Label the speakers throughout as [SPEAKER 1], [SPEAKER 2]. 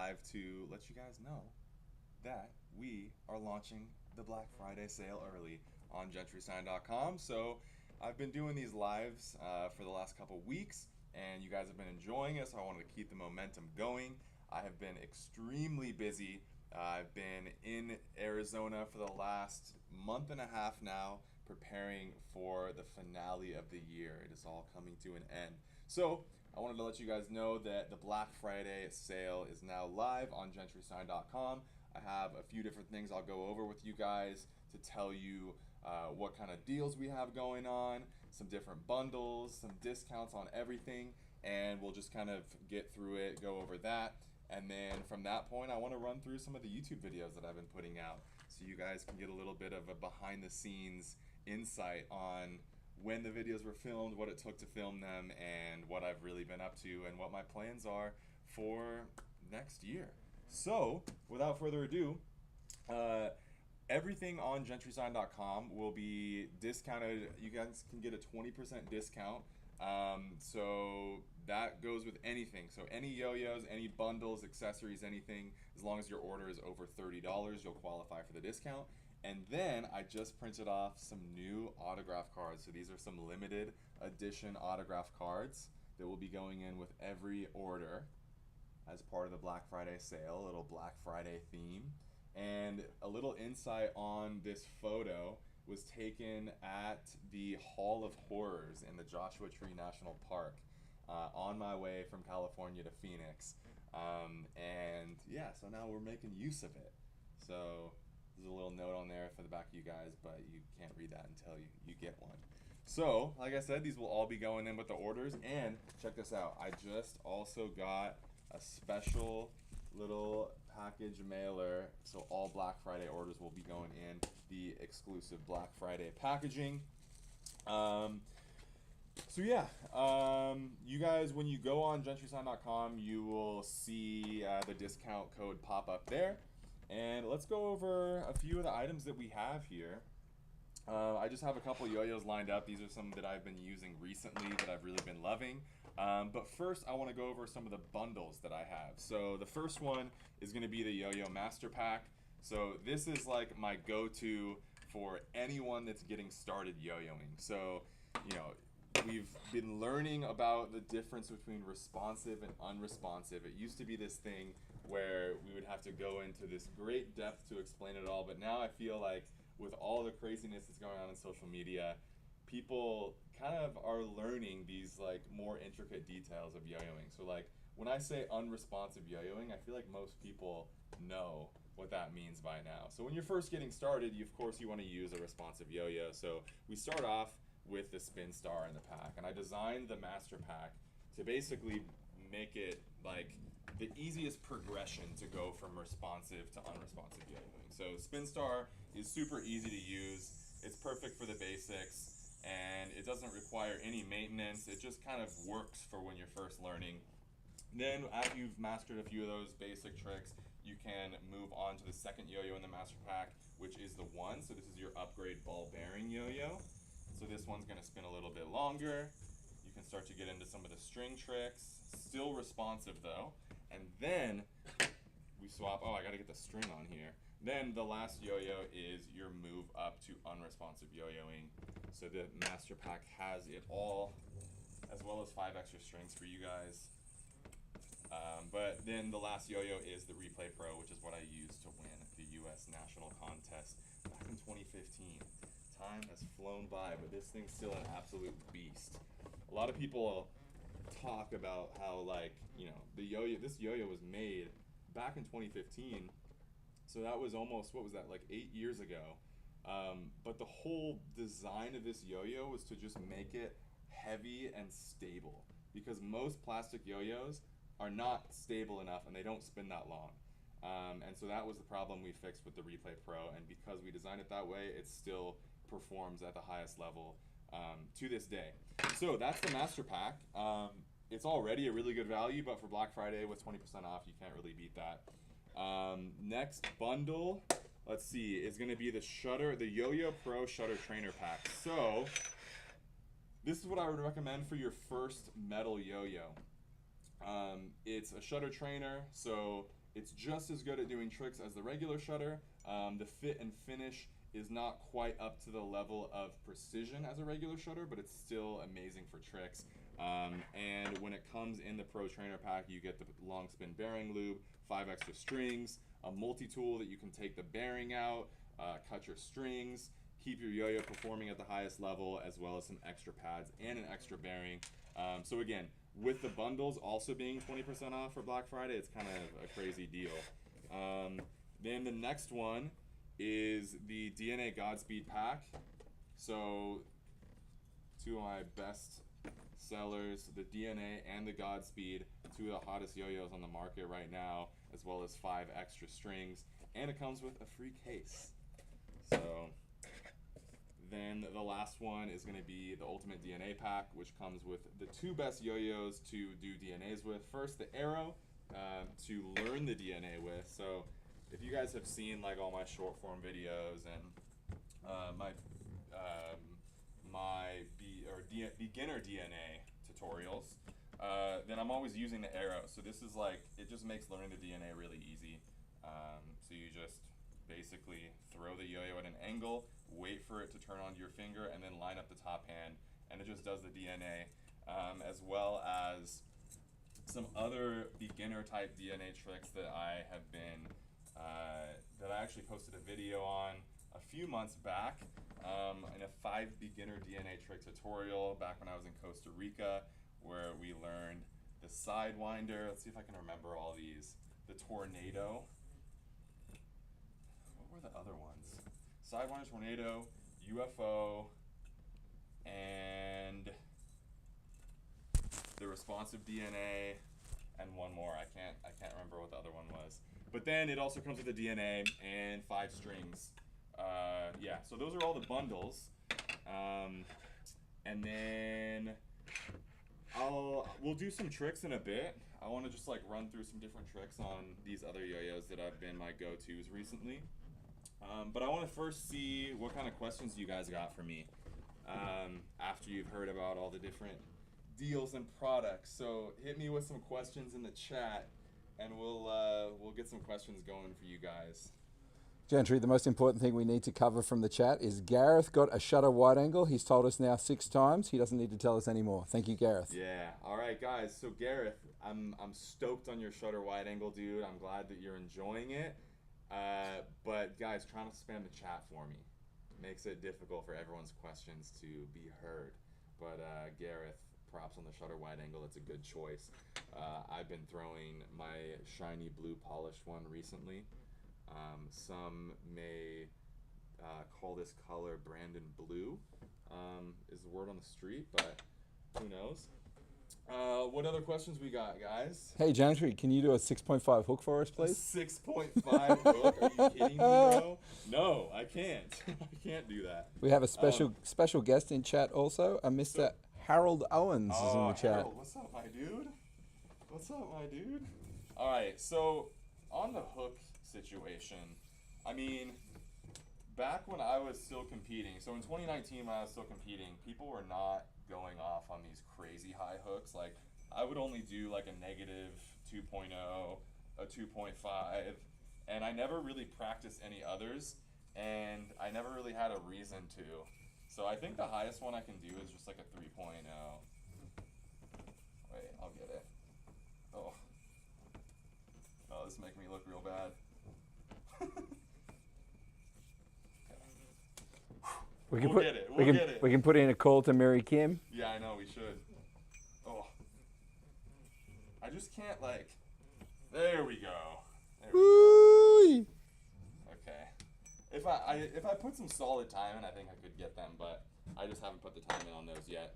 [SPEAKER 1] live to let you guys know that we are launching the Black Friday sale early on GentrySign.com. So I've been doing these lives for the last couple weeks, and you guys have been enjoying it, so I wanted to keep the momentum going. I have been extremely busy. I've been in Arizona for the last month and a half now, preparing for the finale of the year. It is all coming to an end. So I wanted to let you guys know that the Black Friday sale is now live on GentrySign.com. I have a few different things I'll go over with you guys to tell you what kind of deals we have going on, some different bundles, some discounts on everything, and we'll just kind of get through it, go over that. And then from that point, I want to run through some of the YouTube videos that I've been putting out so you guys can get a little bit of a behind the scenes insight on when the videos were filmed, what it took to film them, and what I've really been up to and what my plans are for next year. So, without further ado, everything on GentrySign.com will be discounted. You guys can get a 20% discount. So that goes with anything. So any yo-yos, any bundles, accessories, anything, as long as your order is over $30, you'll qualify for the discount. And then I just printed off some new autograph cards. So these are some limited edition autograph cards that will be going in with every order as part of the Black Friday sale, a little Black Friday theme. And a little insight on this photo was taken at the Hall of Horrors in the Joshua Tree National Park on my way from California to Phoenix. And yeah, so now we're making use of it. So there's a little note on there for the back of you guys, but you can't read that until you get one. So, like I said, these will all be going in with the orders. And check this out, I just also got a special little package mailer, so all Black Friday orders will be going in the exclusive Black Friday packaging. So yeah, you guys, when you go on GentrySign.com, you will see the discount code pop up there. And let's go over a few of the items that we have here. I just have a couple yo-yos lined up. These are some that I've been using recently that I've really been loving. But first, I want to go over some of the bundles that I have. So the first one is going to be the Yo-Yo Master Pack. So this is like my go-to for anyone that's getting started yo-yoing. So, you know, we've been learning about the difference between responsive and unresponsive. It used to be this thing where we would have to go into this great depth to explain it all, but now I feel like with all the craziness that's going on in social media, people kind of are learning these like more intricate details of yo-yoing. So like when I say unresponsive yo-yoing, I feel like most people know what that means by now. So when you're first getting started, of course you want to use a responsive yo-yo. So we start off with the Spin Star in the pack, and I designed the Master Pack to basically make it like the easiest progression to go from responsive to unresponsive yo-yoing. So Spin Star is super easy to use. It's perfect for the basics, and it doesn't require any maintenance. It just kind of works for when you're first learning. Then after you've mastered a few of those basic tricks, you can move on to the second yo-yo in the Master Pack, which is the One. So this is your upgrade ball bearing yo-yo. So this one's going to spin a little bit longer. You can start to get into some of the string tricks. Still responsive though. And then we swap, oh, I got to get the string on here. Then the last yo-yo is your move up to unresponsive yo-yoing. So the Master Pack has it all, as well as 5 extra strings for you guys. But then the last yo-yo is the Replay Pro, which is what I used to win the U.S. National Contest back in 2015. Time has flown by, but this thing's still an absolute beast. A lot of people talk about how, like, you know, this yo-yo was made back in 2015, so that was almost, what was that, like 8 years ago. But the whole design of this yo-yo was to just make it heavy and stable, because most plastic yo-yos are not stable enough and they don't spin that long. And so that was the problem we fixed with the Replay Pro, and because we designed it that way, it still performs at the highest level to this day. So that's the Master Pack. It's already a really good value, but for Black Friday with 20% off, you can't really beat that. Next bundle, let's see, is going to be the Yoyo Pro Shutter Trainer Pack. So this is what I would recommend for your first metal yo-yo. It's a shutter trainer, so It's just as good at doing tricks as the regular shutter. The fit and finish is not quite up to the level of precision as a regular shutter, but it's still amazing for tricks. And when it comes in the Pro Trainer pack, you get the long spin bearing lube, 5 extra strings, a multi-tool that you can take the bearing out, cut your strings, keep your yo-yo performing at the highest level, as well as some extra pads and an extra bearing. So again, with the bundles also being 20% off for Black Friday, it's kind of a crazy deal. Then the next one is the DNA Godspeed pack. So two of my best sellers, the DNA and the Godspeed, two of the hottest yo-yos on the market right now, as well as 5 extra strings, and it comes with a free case. So then the last one is going to be the Ultimate DNA pack, which comes with the 2 best yo-yos to do DNAs with. First, the Arrow to learn the DNA with. So if you guys have seen like all my short form videos and beginner DNA tutorials, then I'm always using the Arrow. So this is like, it just makes learning the DNA really easy. So you just basically throw the yo-yo at an angle, wait for it to turn onto your finger, and then line up the top hand, and it just does the DNA, as well as some other beginner type DNA tricks that I have been, that I actually posted a video on a few months back, in a 5 beginner DNA trick tutorial back when I was in Costa Rica, where we learned the Sidewinder. Let's see if I can remember all these. The Tornado. What were the other ones? Sidewinder, Tornado, UFO, and the responsive DNA, and one more. I can't remember what the other one was. But then it also comes with the DNA and 5 strings. Yeah, so those are all the bundles. And then we'll do some tricks in a bit. I want to just like run through some different tricks on these other yo-yos that have been my go-tos recently. But I want to first see what kind of questions you guys got for me after you've heard about all the different deals and products. So hit me with some questions in the chat, and we'll get some questions going for you guys.
[SPEAKER 2] Gentry, the most important thing we need to cover from the chat is Gareth got a shutter wide angle. He's told us now 6 times. He doesn't need to tell us anymore. Thank you, Gareth.
[SPEAKER 1] Yeah. All right, guys. So Gareth, I'm stoked on your shutter wide angle, dude. I'm glad that you're enjoying it. But guys, trying to spam the chat for me makes it difficult for everyone's questions to be heard. But Gareth, props on the shutter wide angle. It's a good choice. I've been throwing my shiny blue polished one recently. Some may call this color Brandon Blue, is the word on the street, but who knows? What other questions we got, guys?
[SPEAKER 2] Hey, Gentry, can you do a 6.5 hook for us, please?
[SPEAKER 1] 6.5 hook? Are you kidding me, bro? No, I can't. I can't do that.
[SPEAKER 2] We have a special guest in chat also. Mr. Harold Owens is in the chat.
[SPEAKER 1] Harold, what's up, my dude? What's up, my dude? All right, so on the hook situation, I mean, back when I was still competing, so in 2019 when I was still competing, people were not going off on these crazy high hooks. Like, I would only do like a negative 2.0, a 2.5, and I never really practiced any others, and I never really had a reason to. So I think the highest one I can do is just like a 3.0. Wait, I'll get it. Oh, this is making me look real bad. We'll get it.
[SPEAKER 2] We can put in a call to Mary Kim.
[SPEAKER 1] Yeah, I know, we should. Oh. I just can't, like... There we go.
[SPEAKER 2] Woo!
[SPEAKER 1] Okay. If I put some solid time in, I think I could get them, but I just haven't put the time in on those yet.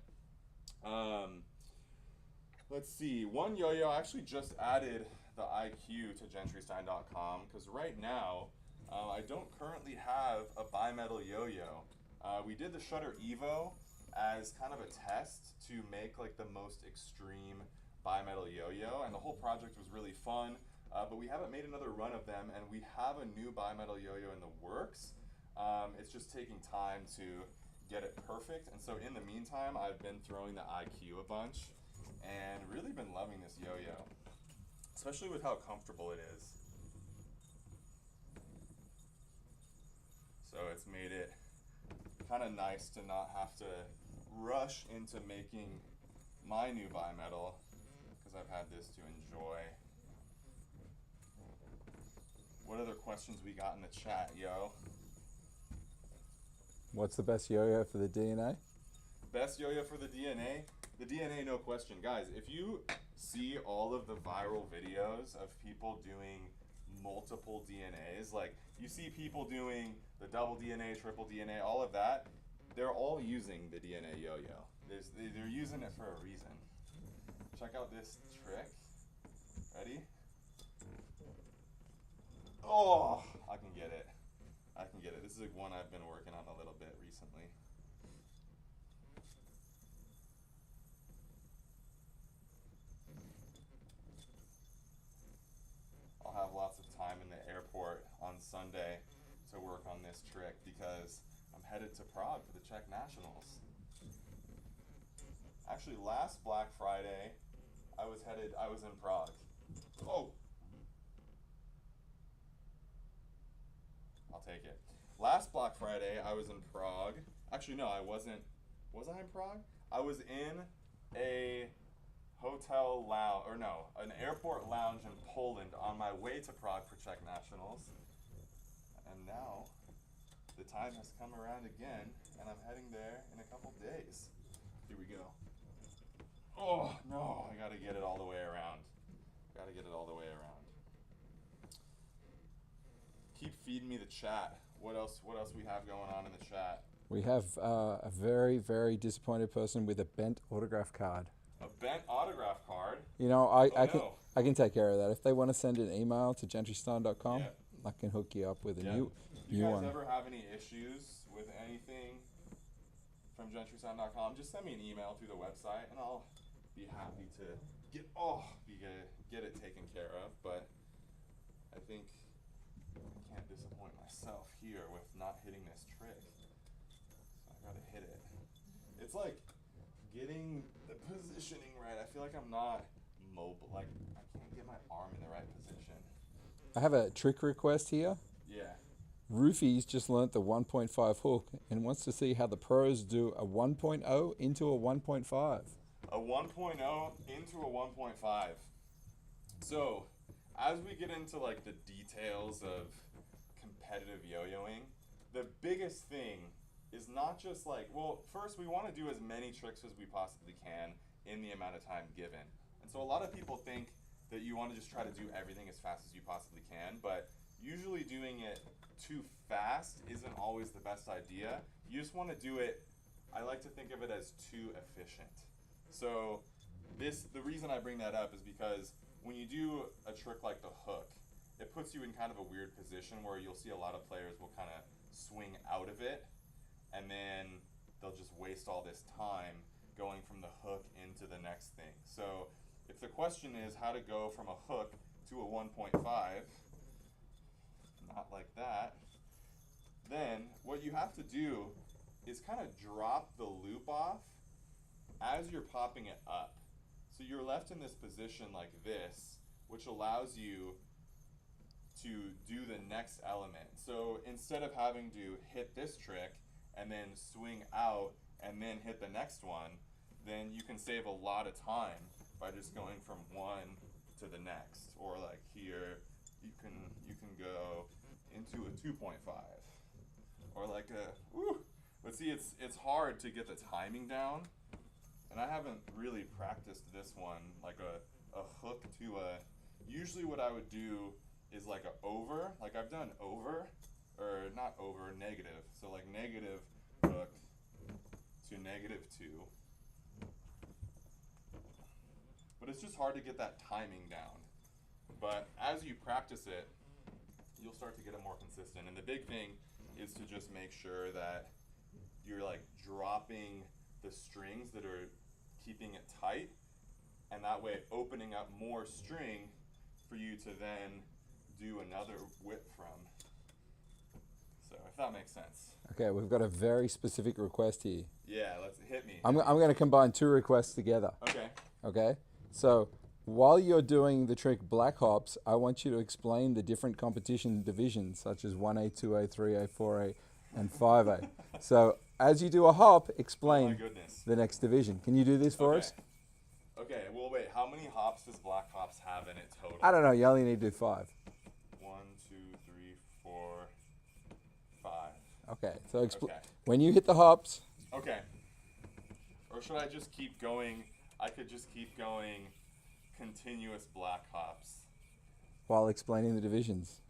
[SPEAKER 1] Let's see. One yo-yo, I actually just added the IQ to gentrystein.com, because right now, I don't currently have a bimetal yo-yo. We did the Shutter Evo as kind of a test to make like the most extreme bimetal yo-yo, and the whole project was really fun, but we haven't made another run of them, and we have a new bimetal yo-yo in the works. It's just taking time to get it perfect, and so in the meantime, I've been throwing the IQ a bunch, and really been loving this yo-yo, especially with how comfortable it is. it's made it kind of nice to not have to rush into making my new bimetal, because I've had this to enjoy. What other questions we got in the chat, yo?
[SPEAKER 2] What's the best yo-yo for the DNA?
[SPEAKER 1] Best yo-yo for the DNA? The DNA, no question. Guys, if you see all of the viral videos of people doing multiple DNAs, like you see people doing the double DNA, triple DNA, all of that, they're all using the DNA yo-yo. They're using it for a reason. Check out this trick. Ready? Oh, I can get it. I can get it. This is like one I've been working on a little bit recently. I'll have lots of time in the airport on Sunday to work on this trick because I'm headed to Prague for the Czech Nationals. Actually, last Black Friday, I was in Prague. Oh! I'll take it. Last Black Friday, I was in Prague. Actually, no, I wasn't. Was I in Prague? I was in a hotel lounge, or no, an airport lounge in Poland on my way to Prague for Czech Nationals. And now, the time has come around again, and I'm heading there in a couple days. Here we go. Oh, no, I gotta get it all the way around. Gotta get it all the way around. Keep feeding me the chat. What else we have going on in the chat?
[SPEAKER 2] We have a very, very disappointed person with a bent autograph card.
[SPEAKER 1] A bent autograph card?
[SPEAKER 2] You know, I can take care of that. If they want to send an email to gentrystein.com, I can hook you up with a new one.
[SPEAKER 1] Do you guys ever have any issues with anything from gentrystein.com? Just send me an email through the website, and I'll be happy to get it taken care of. But I think I can't disappoint myself here with not hitting this trick. So I gotta hit it. It's like getting the positioning right. I feel like I'm not mobile. Like I can't get my arm in the right position.
[SPEAKER 2] I have a trick request here.
[SPEAKER 1] Yeah.
[SPEAKER 2] Roofy's just learnt the 1.5 hook and wants to see how the pros do a 1.0 into a 1.5.
[SPEAKER 1] A 1.0 into a 1.5. So, as we get into like the details of competitive yo-yoing, the biggest thing is not just like, well, first we want to do as many tricks as we possibly can in the amount of time given. And so a lot of people think that you want to just try to do everything as fast as you possibly can, but usually doing it too fast isn't always the best idea. You just want to do it, I like to think of it as too efficient. So the reason I bring that up is because when you do a trick like the hook, it puts you in kind of a weird position where you'll see a lot of players will kind of swing out of it, and then they'll just waste all this time going from the hook into the next thing. So if the question is how to go from a hook to a 1.5, not like that, then what you have to do is kind of drop the loop off as you're popping it up. So you're left in this position like this, which allows you to do the next element. So instead of having to hit this trick and then swing out and then hit the next one, then you can save a lot of time by just going from one to the next. Or like here, you can go into a 2.5. Or like a, woo! But see, it's hard to get the timing down. And I haven't really practiced this one, like a hook to a, usually what I would do is like a over, like I've done over, or not over, negative. So like negative hook to -2. But it's just hard to get that timing down. But as you practice it, you'll start to get it more consistent. And the big thing is to just make sure that you're like dropping the strings that are keeping it tight, and that way opening up more string for you to then do another whip from. So if that makes sense.
[SPEAKER 2] Okay, we've got a very specific request here.
[SPEAKER 1] Yeah, let's hit me.
[SPEAKER 2] I'm going to combine two requests together.
[SPEAKER 1] Okay.
[SPEAKER 2] Okay, so while you're doing the trick black hops, I want you to explain the different competition divisions such as 1A, 2A, 3A, 4A, and 5A. So as you do a hop,
[SPEAKER 1] Oh my
[SPEAKER 2] explain
[SPEAKER 1] goodness.
[SPEAKER 2] the next division. Can you do this for
[SPEAKER 1] Okay.
[SPEAKER 2] us?
[SPEAKER 1] Okay, well wait, how many hops does Black Hops have in it total?
[SPEAKER 2] I don't know. You only need to do 5.
[SPEAKER 1] 1, 2, 3, 4, 5.
[SPEAKER 2] Okay. So
[SPEAKER 1] Okay.
[SPEAKER 2] when you hit the hops,
[SPEAKER 1] Okay. Or should I just keep going? I could just keep going continuous Black Hops.
[SPEAKER 2] while explaining the divisions,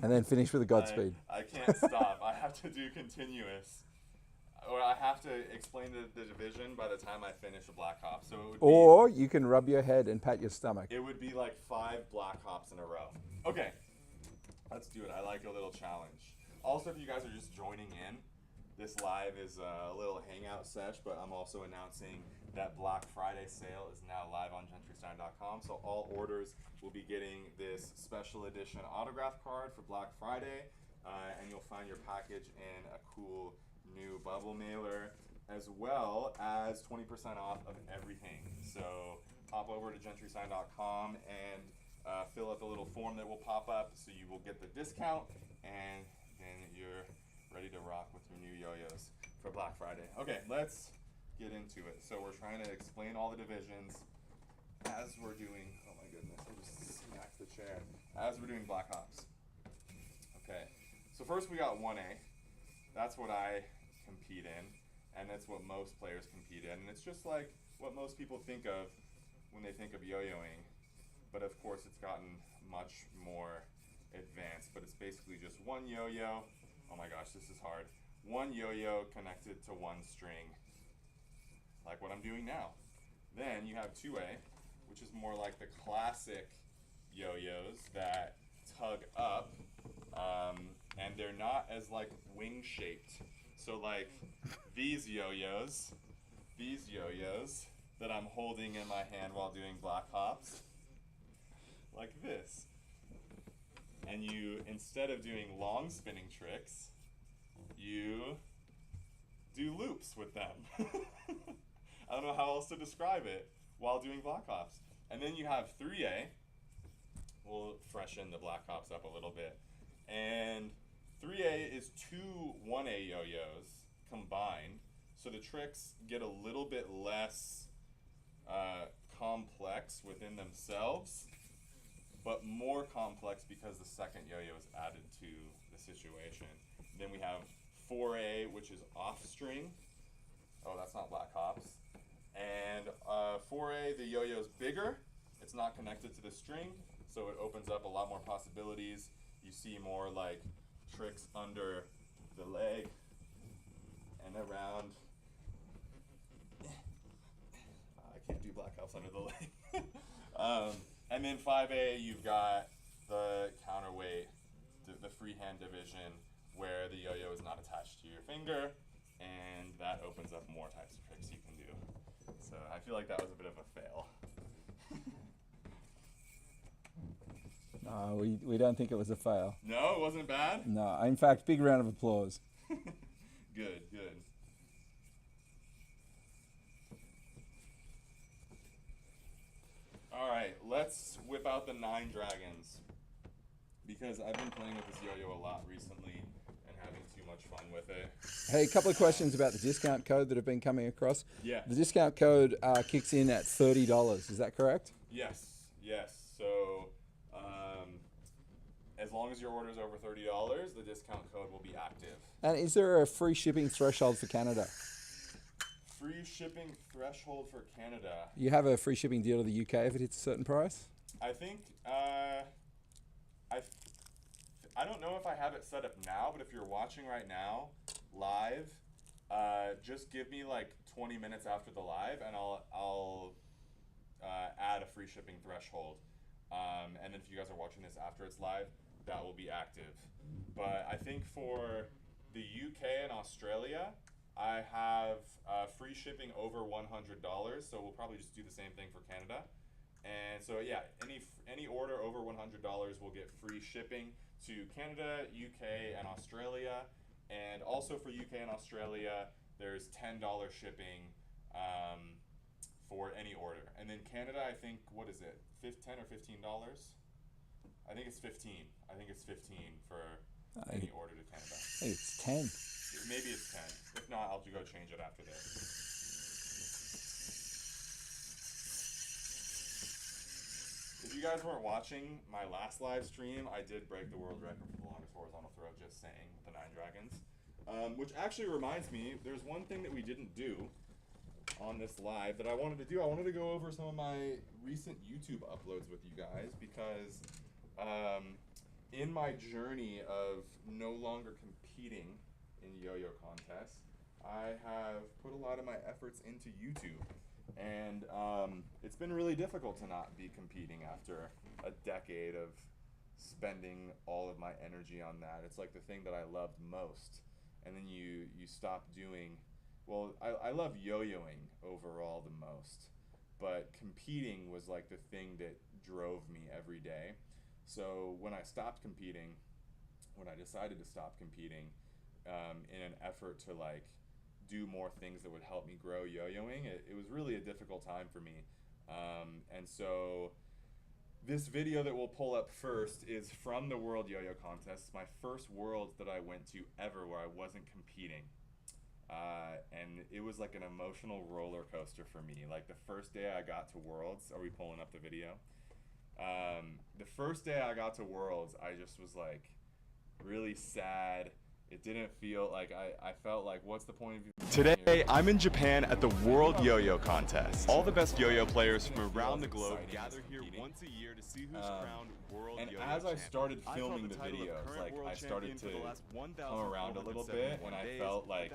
[SPEAKER 2] and then finish with a Godspeed.
[SPEAKER 1] I can't stop. I have to do continuous. Or I have to explain the division by the time I finish a Black Hop. So it would
[SPEAKER 2] Or you can rub your head and pat your stomach.
[SPEAKER 1] it would be like 5 Black Hops in a row. Okay. Let's do it. I like a little challenge. Also, if you guys are just joining in, this live is a little hangout sesh, but I'm also announcing that Black Friday sale is now live on GentryStein.com. So all orders will be getting this special edition autograph card for Black Friday, and you'll find your package in a cool new bubble mailer, as well as 20% off of everything. So hop over to GentryStein.com and fill out the little form that will pop up, so you will get the discount, and then you're ready to rock with your new yo-yos for Black Friday. Okay, let's get into it. So we're trying to explain all the divisions as we're doing, oh my goodness, I just smacked the chair, as we're doing Black Hops. Okay, so first we got 1A. That's what I compete in, and that's what most players compete in. And it's just like what most people think of when they think of yo-yoing, but of course it's gotten much more advanced. But it's basically just one yo-yo. Oh my gosh, this is hard. One yo-yo connected to one string, like what I'm doing now. Then you have 2A, which is more like the classic yo-yos that tug up, and they're not as like wing shaped. So like these yo-yos that I'm holding in my hand while doing Black Hops, like this. And you, instead of doing long spinning tricks, you do loops with them. I don't know how else to describe it while doing Black Hops. And then you have 3A. We'll freshen the Black Hops up a little bit. And 3A is 2 1A yo-yos combined. So the tricks get a little bit less complex within themselves, but more complex because the second yo-yo is added to the situation. Then we have 4A, which is off string. Oh, that's not Black Hops. And 4A, the yo-yo's bigger. It's not connected to the string, so it opens up a lot more possibilities. You see more like tricks under the leg and around. I can't do Black Hops under the leg. And then 5A, you've got the counterweight, the freehand division, where the yo-yo is not attached to your finger, and that opens up more types of tricks you can do. So I feel like that was a bit of a fail.
[SPEAKER 2] No, we don't think it was a fail.
[SPEAKER 1] No, it wasn't bad?
[SPEAKER 2] No, in fact, big round of applause.
[SPEAKER 1] Good, good. All right, let's whip out the 9 dragons, because I've been playing with this yo-yo a lot recently and having too much fun with it.
[SPEAKER 2] Hey, a couple of questions about the discount code that have been coming across.
[SPEAKER 1] Yeah.
[SPEAKER 2] The discount code kicks in at $30. Is that correct?
[SPEAKER 1] Yes, yes. So as long as your order is over $30, the discount code will be active.
[SPEAKER 2] And is there a free shipping threshold for Canada?
[SPEAKER 1] Free shipping threshold for Canada.
[SPEAKER 2] You have a free shipping deal to the UK if it hits a certain price?
[SPEAKER 1] I think I don't know if I have it set up now, but if you're watching right now live, just give me like 20 minutes after the live, and I'll add a free shipping threshold. And then if you guys are watching this after it's live, that will be active. But I think for the UK and Australia, I have free shipping over $100, so we'll probably just do the same thing for Canada. And so yeah, any order over $100 will get free shipping to Canada, UK, and Australia. And also for UK and Australia, there's $10 shipping for any order. And then Canada, I think, what is it, $10 or $15? I think it's 15. I think it's 15 for Any order to Canada.
[SPEAKER 2] I think it's 10.
[SPEAKER 1] Maybe it's 10. If not, I'll go change it after this. If you guys weren't watching my last live stream, I did break the world record for the longest horizontal throw, just saying, with the 9 dragons. Which actually reminds me, there's one thing that we didn't do on this live that I wanted to do. I wanted to go over some of my recent YouTube uploads with you guys because in my journey of no longer competing in yo-yo contests, I have put a lot of my efforts into YouTube. And it's been really difficult to not be competing after a decade of spending all of my energy on that. It's like the thing that I loved most. And then you stop doing, well, I love yo-yoing overall the most, but competing was like the thing that drove me every day. So when I stopped competing, when I decided to stop competing, in an effort to like do more things that would help me grow yo-yoing, it was really a difficult time for me. And so this video that we'll pull up first is from the World Yo-Yo Contest. It's my first Worlds that I went to ever where I wasn't competing. And it was like an emotional roller coaster for me. Like the first day I got to Worlds, are we pulling up the video? The first day I got to Worlds, I just was like really sad. It didn't feel like, I felt like, what's the point of you?
[SPEAKER 3] Today, I'm in Japan at the World Yo-Yo Contest. All the best yo-yo players from around the globe gather here once a year to see who's crowned World
[SPEAKER 1] And
[SPEAKER 3] Yo-Yo
[SPEAKER 1] as I
[SPEAKER 3] champion.
[SPEAKER 1] started
[SPEAKER 3] I've
[SPEAKER 1] filming
[SPEAKER 3] held
[SPEAKER 1] the
[SPEAKER 3] title of
[SPEAKER 1] videos,
[SPEAKER 3] current
[SPEAKER 1] like
[SPEAKER 3] world
[SPEAKER 1] I started
[SPEAKER 3] champion
[SPEAKER 1] to
[SPEAKER 3] for the last
[SPEAKER 1] come around a little bit, and I
[SPEAKER 3] 1,471
[SPEAKER 1] felt
[SPEAKER 3] days.
[SPEAKER 1] like,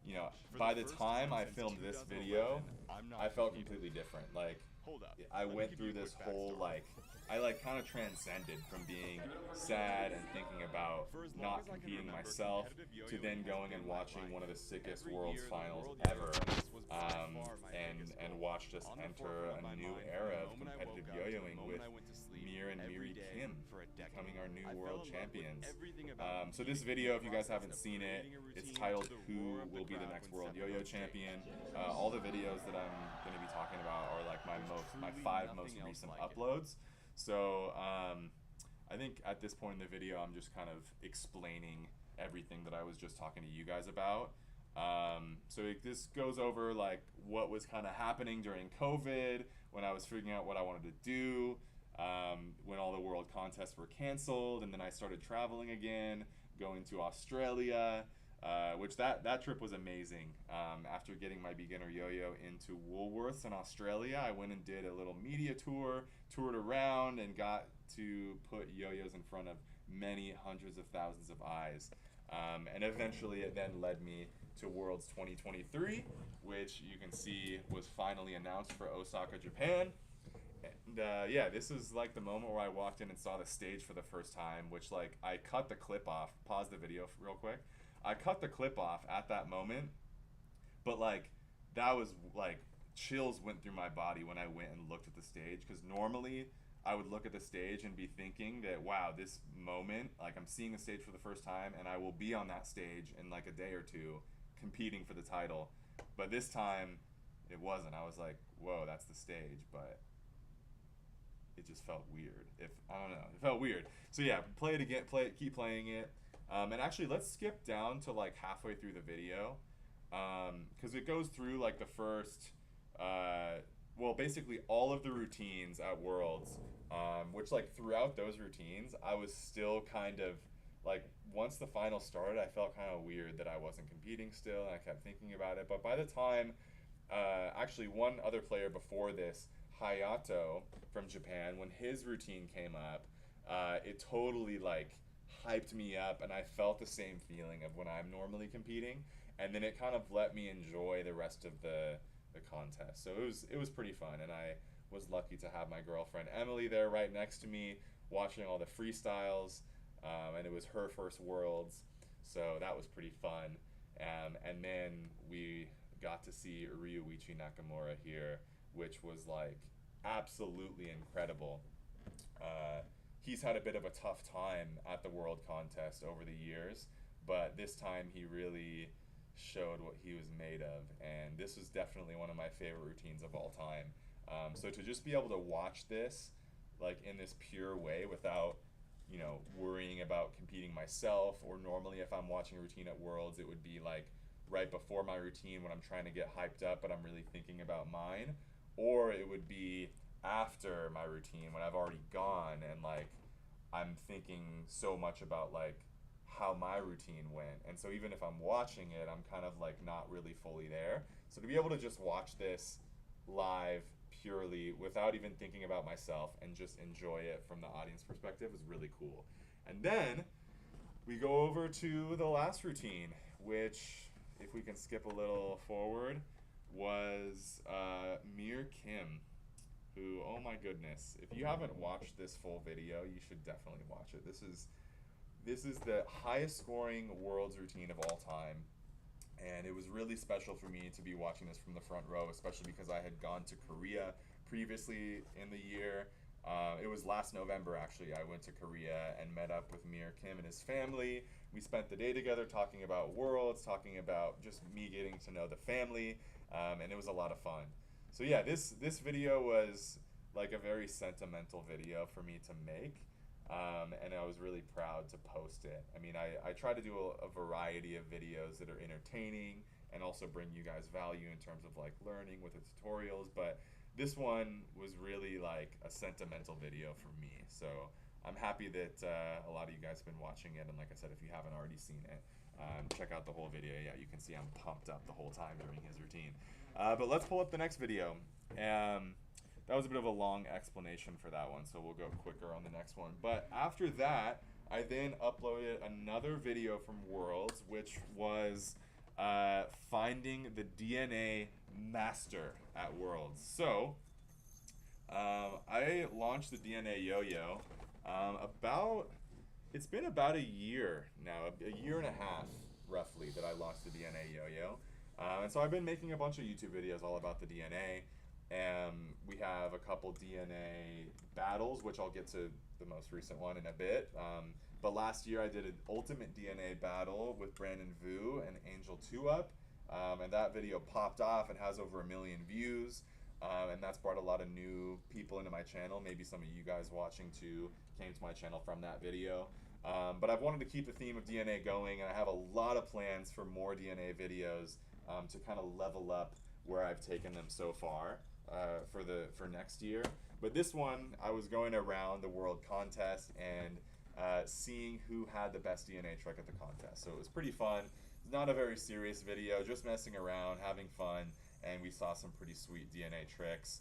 [SPEAKER 1] you know,
[SPEAKER 3] For
[SPEAKER 1] by
[SPEAKER 3] the
[SPEAKER 1] the
[SPEAKER 3] first
[SPEAKER 1] time
[SPEAKER 3] time
[SPEAKER 1] I
[SPEAKER 3] since
[SPEAKER 1] filmed this
[SPEAKER 3] 2011,
[SPEAKER 1] video,
[SPEAKER 3] I'm not
[SPEAKER 1] I felt
[SPEAKER 3] competing.
[SPEAKER 1] completely different. Like,
[SPEAKER 3] Hold up.
[SPEAKER 1] I
[SPEAKER 3] Let me
[SPEAKER 1] went
[SPEAKER 3] give
[SPEAKER 1] through
[SPEAKER 3] you a
[SPEAKER 1] this
[SPEAKER 3] quick
[SPEAKER 1] whole,
[SPEAKER 3] backstory.
[SPEAKER 1] like, I like kind of transcended from being sad and thinking about
[SPEAKER 3] For as long
[SPEAKER 1] not
[SPEAKER 3] as I can
[SPEAKER 1] competing
[SPEAKER 3] remember,
[SPEAKER 1] myself
[SPEAKER 3] competitive
[SPEAKER 1] to
[SPEAKER 3] yo-yoing
[SPEAKER 1] then
[SPEAKER 3] has
[SPEAKER 1] going
[SPEAKER 3] been
[SPEAKER 1] and
[SPEAKER 3] my
[SPEAKER 1] watching
[SPEAKER 3] life.
[SPEAKER 1] one of the sickest
[SPEAKER 3] Every
[SPEAKER 1] Worlds
[SPEAKER 3] year, the
[SPEAKER 1] finals
[SPEAKER 3] World Yo-Yo
[SPEAKER 1] ever,
[SPEAKER 3] Contest was by far my biggest
[SPEAKER 1] and
[SPEAKER 3] goal.
[SPEAKER 1] watched us
[SPEAKER 3] On the
[SPEAKER 1] enter
[SPEAKER 3] forefront of
[SPEAKER 1] a
[SPEAKER 3] my
[SPEAKER 1] new
[SPEAKER 3] mind from
[SPEAKER 1] era
[SPEAKER 3] the
[SPEAKER 1] of
[SPEAKER 3] moment I
[SPEAKER 1] competitive
[SPEAKER 3] woke up to the
[SPEAKER 1] yo-yoing
[SPEAKER 3] moment
[SPEAKER 1] with
[SPEAKER 3] I went to sleep,
[SPEAKER 1] Mir and
[SPEAKER 3] every
[SPEAKER 1] Miri
[SPEAKER 3] day
[SPEAKER 1] Kim
[SPEAKER 3] for a decade.
[SPEAKER 1] becoming our new
[SPEAKER 3] I
[SPEAKER 1] world
[SPEAKER 3] fell in love with
[SPEAKER 1] champions.
[SPEAKER 3] everything about
[SPEAKER 1] So this
[SPEAKER 3] competing,
[SPEAKER 1] video, if
[SPEAKER 3] from
[SPEAKER 1] you guys
[SPEAKER 3] the
[SPEAKER 1] haven't
[SPEAKER 3] process of
[SPEAKER 1] seen it,
[SPEAKER 3] creating a
[SPEAKER 1] it's
[SPEAKER 3] routine
[SPEAKER 1] titled
[SPEAKER 3] to the
[SPEAKER 1] Who
[SPEAKER 3] roar of the
[SPEAKER 1] Will Be the
[SPEAKER 3] crowd
[SPEAKER 1] Next
[SPEAKER 3] when
[SPEAKER 1] World
[SPEAKER 3] stepping
[SPEAKER 1] Yo-Yo
[SPEAKER 3] on stage.
[SPEAKER 1] Champion. All the videos that I'm going to be talking about are like my
[SPEAKER 3] Truly
[SPEAKER 1] 5
[SPEAKER 3] nothing
[SPEAKER 1] most
[SPEAKER 3] else
[SPEAKER 1] recent
[SPEAKER 3] like it.
[SPEAKER 1] uploads. So I think at this point in the video, I'm just kind of explaining everything that I was just talking to you guys about. This goes over like what was kind of happening during COVID, when I was figuring out what I wanted to do, when all the world contests were canceled, and then I started traveling again, going to Australia, which that trip was amazing. After getting my beginner yo-yo into Woolworths in Australia, I went and did a little media tour, toured around, and got to put yo-yos in front of many hundreds of thousands of eyes. And eventually it then led me to Worlds 2023, which you can see was finally announced for Osaka, Japan. And yeah, this is like the moment where I walked in and saw the stage for the first time, which like I cut the clip off, pause the video real quick. I cut the clip off at that moment, but like that was like chills went through my body when I went and looked at the stage, because normally I would look at the stage and be thinking that, wow, this moment, like I'm seeing the stage for the first time and I will be on that stage in like a day or two competing for the title. But this time it wasn't. I was like, whoa, that's the stage, but it just felt weird. I don't know, it felt weird. So yeah, play it again, keep playing it. And actually let's skip down to like halfway through the video, because it goes through like the first, well, basically all of the routines at Worlds, which like throughout those routines, I was still kind of like, once the final started, I felt kind of weird that I wasn't competing still, and I kept thinking about it. But by the time, actually one other player before this, Hayato from Japan, when his routine came up, it totally like hyped me up, and I felt the same feeling of when I'm normally competing, and then it kind of let me enjoy the rest of the contest. So it was pretty fun, and I was lucky to have my girlfriend Emily there right next to me watching all the freestyles, and it was her first Worlds, so that was pretty fun. And then we got to see Ryuichi Nakamura here, which was like absolutely incredible. He's had a bit of a tough time at the World Contest over the years, but this time he really showed what he was made of, and this was definitely one of my favorite routines of all time. So to just be able to watch this like in this pure way without, you know, worrying about competing repeating myself, or normally if I'm watching a routine at Worlds, it would be like right before my routine when I'm trying to get hyped up but I'm really thinking about mine, or it would be after my routine when I've already gone and like I'm thinking so much about like how my routine went. And so even if I'm watching it, I'm kind of like not really fully there. So to be able to just watch this live purely without even thinking about myself and just enjoy it from the audience perspective is really cool. And then we go over to the last routine, which, if we can skip a little forward, was Mir Kim, who, oh my goodness, if you haven't watched this full video, you should definitely watch it. This is the highest scoring Worlds routine of all time, and it was really special for me to be watching this from the front row, especially because I had gone to Korea previously in the year. It was last November, actually. I went to Korea and met up with Mir Kim and his family. We spent the day together talking about Worlds, talking about just me getting to know the family, and it was a lot of fun. So yeah, this video was like a very sentimental video for me to make, and I was really proud to post it. I mean, I try to do a variety of videos that are entertaining and also bring you guys value in terms of like learning with the tutorials, but this one was really like a sentimental video for me. So I'm happy that a lot of you guys have been watching it, and like I said, if you haven't already seen it, check out the whole video. Yeah, you can see I'm pumped up the whole time during his routine. But let's pull up the next video. That was a bit of a long explanation for that one, so we'll go quicker on the next one. But after that, I then uploaded another video from Worlds, which was finding the DNA master at Worlds. So I launched the DNA Yo-Yo it's been about a year now, a year and a half roughly that I launched the DNA Yo-Yo. And so I've been making a bunch of YouTube videos all about the DNA. We have a couple DNA battles, which I'll get to the most recent one in a bit. But last year I did an ultimate DNA battle with Brandon Vu and Angel 2-Up. And that video popped off and has over 1 million views. And that's brought a lot of new people into my channel. Maybe some of you guys watching too came to my channel from that video. But I've wanted to keep the theme of DNA going, and I have a lot of plans for more DNA videos to kind of level up where I've taken them so far for next year. But this one, I was going around the world contest and seeing who had the best DNA trick at the contest. So it was pretty fun. It's not a very serious video, just messing around, having fun, and we saw some pretty sweet DNA tricks.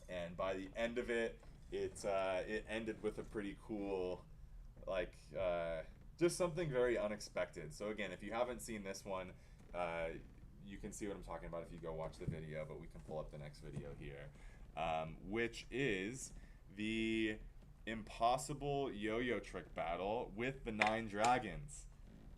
[SPEAKER 1] And by the end of it, it ended with a pretty cool, like, just something very unexpected. So again, if you haven't seen this one, you can see what I'm talking about if you go watch the video, but we can pull up the next video here, which is the impossible yo-yo trick battle with the 9 dragons.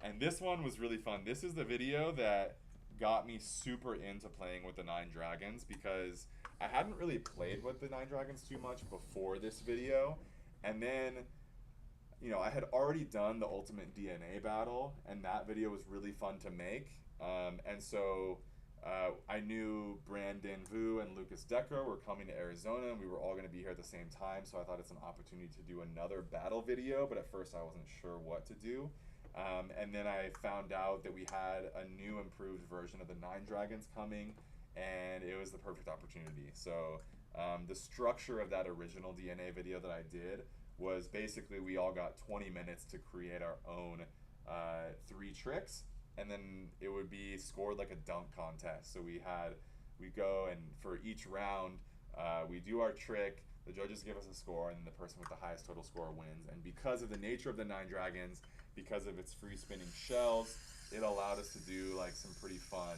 [SPEAKER 1] And this one was really fun. This is the video that got me super into playing with the 9 dragons, because I hadn't really played with the 9 dragons too much before this video. And then, you know, I had already done the ultimate DNA battle, and that video was really fun to make. And so I knew Brandon Vu and Lucas Decker were coming to Arizona, and we were all going to be here at the same time, so I thought it's an opportunity to do another battle video, but at first I wasn't sure what to do. And then I found out that we had a new improved version of the 9 dragons coming, and it was the perfect opportunity. So the structure of that original DNA video that I did was basically we all got 20 minutes to create our own 3 tricks, and then it would be scored like a dunk contest. So we go, and for each round we do our trick, the judges give us a score, and the person with the highest total score wins. And because of the nature of the 9 dragons, because of its free spinning shells, it allowed us to do like some pretty fun,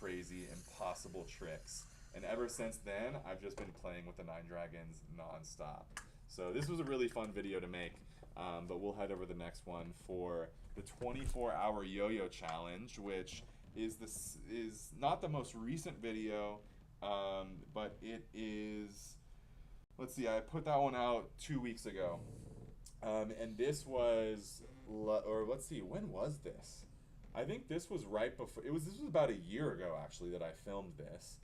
[SPEAKER 1] crazy, impossible tricks. And ever since then, I've just been playing with the 9 dragons non-stop. So this was a really fun video to make, but we'll head over the next one for the 24-hour yo-yo challenge, which is not the most recent video, but it is, let's see, I put that one out 2 weeks ago. And this was, or let's see, when was this? I think this was right before, this was about a year ago actually that I filmed this.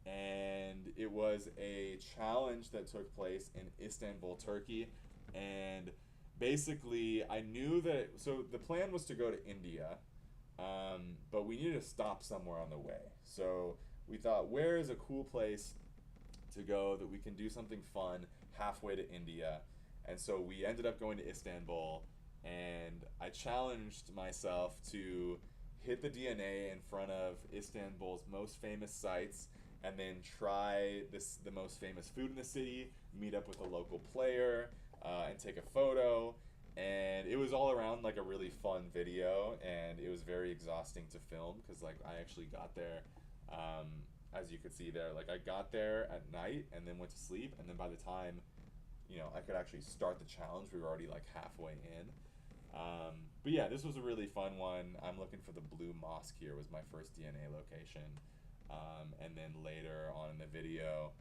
[SPEAKER 1] And it was a challenge that took place in Istanbul, Turkey, And basically, I knew that. So the plan was to go to India, but we needed to stop somewhere on the way. So we thought, where is a cool place to go that we can do something fun halfway to India? And so we ended up going to Istanbul, and I challenged myself to hit the DNA in front of Istanbul's most famous sites, and then try the most famous food in the city, meet up with a local player, and take a photo. And it was all around like a really fun video, and it was very exhausting to film because like I actually got there, as you could see there, like I got there at night and then went to sleep, and then by the time I could actually start the challenge, we were already like halfway in. But yeah, this was a really fun one. I'm looking for the Blue Mosque here, was my first DNA location. And then later on in the video,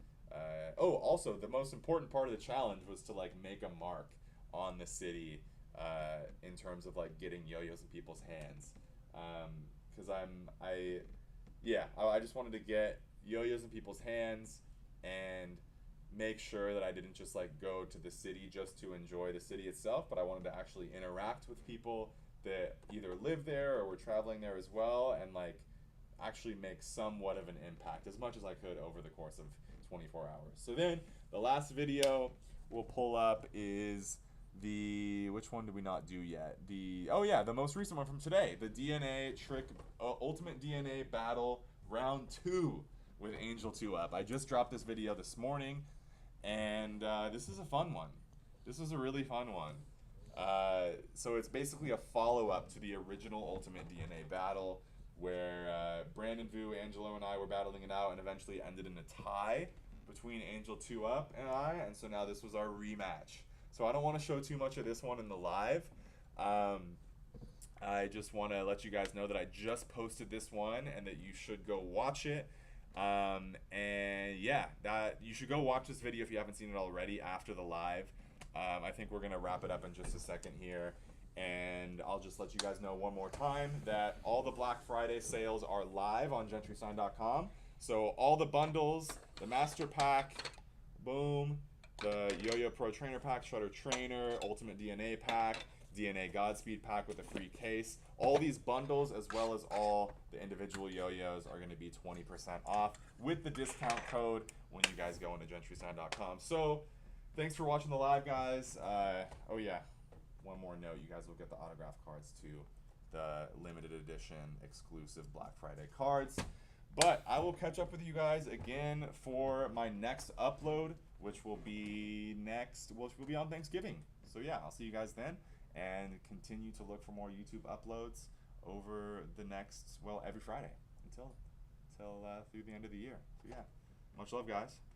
[SPEAKER 1] also the most important part of the challenge was to like make a mark on the city, in terms of like getting yo-yos in people's hands. Because I just wanted to get yo-yos in people's hands and make sure that I didn't just like go to the city just to enjoy the city itself, but I wanted to actually interact with people that either live there or were traveling there as well, and like actually make somewhat of an impact as much as I could over the course of 24 hours. So then the last video we'll pull up is which one did we not do yet? The most recent one from today, the DNA trick, ultimate DNA battle round 2 with Angel 2 Up. I just dropped this video this morning, and this is a fun one. This is a really fun one. So it's basically a follow-up to the original Ultimate DNA battle, where Brandon Vu, Angelo, and I were battling it out, and eventually ended in a tie between Angel 2 Up and I, and so now this was our rematch. So I don't want to show too much of this one in the live. I just want to let you guys know that I just posted this one and that you should go watch it. And yeah, that you should go watch this video if you haven't seen it already after the live. I think we're going to wrap it up in just a second here. And I'll just let you guys know one more time that all the Black Friday sales are live on gentrysign.com. So all the bundles, the Master Pack, boom, the Yo-Yo Pro Trainer Pack, Shredder Trainer, Ultimate DNA Pack, DNA Godspeed Pack with a free case. All these bundles, as well as all the individual yo-yos, are going to be 20% off with the discount code when you guys go into gentrysign.com. So thanks for watching the live, guys. Oh yeah, one more note. You guys will get the autograph cards too, the limited edition exclusive Black Friday cards. But I will catch up with you guys again for my next upload, which will be on Thanksgiving. So yeah, I'll see you guys then, and continue to look for more YouTube uploads over the next, every Friday until through the end of the year. So yeah, much love, guys.